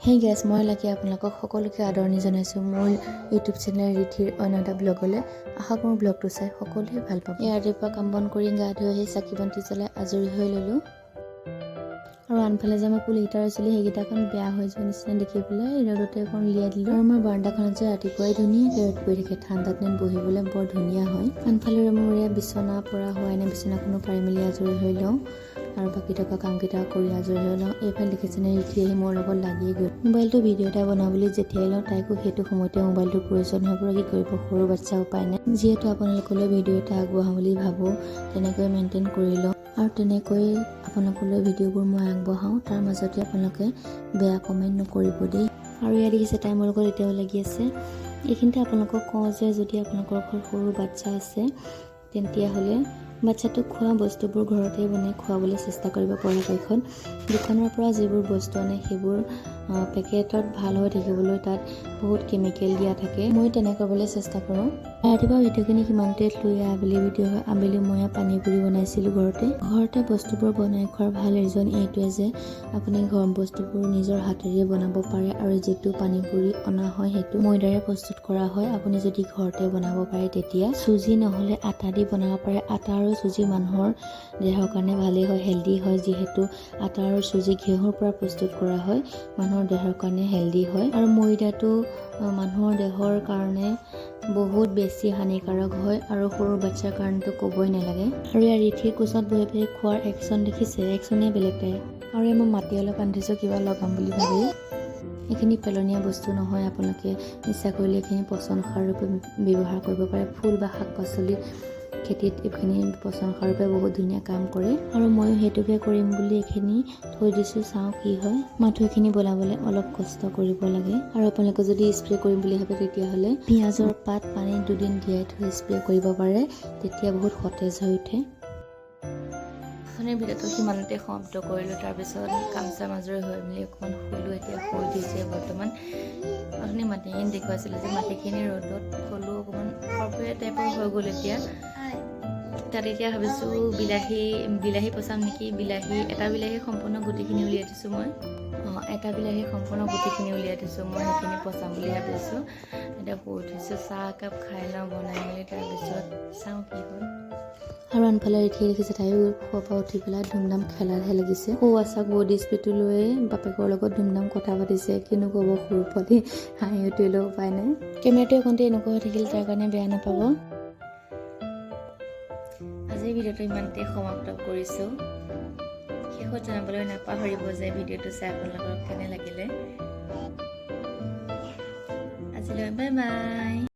Hey guys, মই লাগে আপোনালোকক সকলোকে আদৰণি জনাইছোঁ মোৰ ইউটিউব চেনেল ৰিধিৰ অন্য এটা ব্লগলৈ। আশা কৰোঁ ব্লগটো চাই সকলোৱে ভাল পাব। এই ৰাতিপুৱা কাম বন কৰি গা ধুই আহি চাকি বন্তি জ্বলাই আজৰি হৈ ল'লোঁ। আৰু আনফালে যে মই ফুলকেইটা ৰুইছিলোঁ সেইকেইটাখন বেয়া হৈ যোৱা নিচিনা দেখি পেলাই ৰ'দতে অকণ উলিয়াই দিলোঁ। আৰু আমাৰ বাৰাণ্ডাখনত যে ৰাতিপুৱাই ধুনীয়াকৈ ৰ'দ পৰি থাকে, ঠাণ্ডা দিনত বহিবলৈ বৰ ধুনীয়া হয়। আনফালে মোৰ এয়া বিচনা পৰা হোৱাই নাই, বিচনাখনো পাৰি মেলি আজৰি হৈ লওঁ আৰু বাকী থকা কামকেইটা কৰি আজৰি হৈ লওঁ। এইফালে দেখিছেনে ৰিধি আহি মোৰ লগত লাগিয়ে গ'ল। মোবাইলটো ভিডিঅ' এটা বনাবলৈ যেতিয়াই লওঁ তাইকো সেইটো সময়তে মোবাইলটোৰ প্ৰয়োজন হৈ পৰে। কি কৰিব, সৰু বাচ্ছা উপায় নাই। যিহেতু আপোনালোকলৈ ভিডিঅ' এটা আগবঢ়াম বুলি ভাবোঁ, তেনেকৈ মেইনটেইন কৰি লওঁ আৰু তেনেকৈ আপোনালোকলৈ ভিডিঅ'বোৰ মই আগবঢ়াওঁ। তাৰ মাজতে আপোনালোকে বেয়া কমেণ্ট নকৰিব দেই। আৰু ইয়াত দেখিছে তাই মোৰ লগত এতিয়াও লাগি আছে। এইখিনিতে আপোনালোকক কওঁ যে যদি আপোনালোকৰ ঘৰত সৰু বাচ্ছা আছে তেতিয়াহ'লে বাচ্ছাটোক খোৱা বস্তুবোৰ ঘৰতে বনাই খুৱাবলৈ চেষ্টা কৰিব। পৰাপক্ষত দোকানৰ পৰা যিবোৰ বস্তু আনে সেইবোৰ পেকেটত ভাল হৈ থাকিবলৈ তাত বহুত কেমিকেল দিয়া থাকে। মই তেনে কৰিবলৈ চেষ্টা কৰোঁ। ৰাতিপুৱা ভিডিঅ'খিনি সিমানটোৱে লৈ আবেলি ভিডিঅ' হয়। আবেলি মই পানী পুৰি বনাইছিলোঁ ঘৰতে বস্তুবোৰ বনাই খোৱাৰ ভাল ৰিজন এইটোৱে যে আপুনি গৰম বস্তুবোৰ নিজৰ হাতেৰে বনাব পাৰে আৰু যিটো পানী পুৰি অনা হয় সেইটো ময়দাৰে প্ৰস্তুত কৰা হয়। আপুনি যদি ঘৰতে বনাব পাৰে তেতিয়া চুজি নহ'লে আটা দি বনাব পাৰে। আটা আৰু চুজি মানুহৰ দেহৰ কাৰণে ভালেই হয়, হেল্ডি হয়। যিহেতু আটা আৰু চুজি ঘেঁহুৰ পৰা প্ৰস্তুত কৰা হয়, মানুহৰ দেহৰ কাৰণে হেল্ডি হয়। আৰু ময়দাটো মানুহৰ দেহৰ কাৰণে বহুত বেছি হানিকাৰক হয় আৰু সৰু বাচ্ছাৰ কাৰণেতো ক'বই নালাগে। আৰু ইয়াৰ ৰিধিৰ কোচত বহি বহি খোৱাৰ একশ্যন দেখিছে, একশ্যনেই বেলেগ তাই। আৰু মই মাটি অলপ আনিছোঁ কিবা লগাম বুলি ভাবি। এইখিনি পেলনীয়া বস্তু নহয়, আপোনালোকে ইচ্ছা কৰিলে এইখিনি পচন সাৰ ৰূপে ব্যৱহাৰ কৰিব পাৰে। ফুল বা শাক পাচলি খেতিত এইখিনি পচন সাৰ ৰূপে বহুত ধুনীয়া কাম কৰে আৰু ময়ো সেইটোকে কৰিম বুলি এইখিনি থৈ দিছোঁ। চাওঁ কি হয়। মাথো এইখিনি বনাবলৈ অলপ কষ্ট কৰিব লাগে। আৰু আপোনালোকে যদি স্প্ৰে কৰিম বুলি ভাবে তেতিয়াহ'লে পিঁয়াজৰ পাত পানীত 2 দিন তিয়াই থৈ স্প্ৰে কৰিব পাৰে, তেতিয়া বহুত সতেজ হৈ উঠে। ভিডিঅ'টো সিমানতে সমাপ্ত কৰিলোঁ। তাৰপিছত কাম চাম আজৰি হৈ মেলি অকণমান শুলোঁ। এতিয়া শুই দিছে বৰ্তমান। আপুনি মাটিখিনি দেখুৱাইছিলোঁ যে মাটিখিনি ৰ'দত থলোঁ, অকণমান ফৰফৰীয়া টাইপৰ হৈ গ'ল। এতিয়া তাত এতিয়া ভাবিছোঁ বিলাহী পচাম নেকি। এটা বিলাহী সম্পূৰ্ণ গুটিখিনি উলিয়াই দিছোঁ মই। এটা বিলাহী সম্পূৰ্ণ গুটিখিনি উলিয়াই দিছোঁ মই, সেইখিনি পচাম বুলি ভাবিছোঁ। এতিয়া শুই উঠিছোঁ, চাহ একাপ খাই লওঁ বনাই মেলি, তাৰপিছত চাওঁ কি হয়। আৰু আনফালে ৰিধি দেখিছে তাইও শুৱাৰ পৰা উঠি পেলাই ধুমধাম খেলাতহে লাগিছে। সৌ আচাক বডি স্প্ৰেটো লৈ বাপেকৰ লগত ধুমধাম কথা পাতিছে। কিনো ক'ব, সৰু পোৱালি হাঁহি উঠিলেও উপায় নাই। কেমেৰাটো অকণতে এনেকুৱা হৈ থাকিল, তাৰ কাৰণে বেয়া নাপাব। আজিৰ ভিডিঅ'টো ইমানতে সমাপ্ত কৰিছোঁ। শেষত জনাবলৈ নাপাহৰিব যে ভিডিঅ'টো চাই আপোনালোকৰ কেনে লাগিলে। আজিলৈ বাই বাই।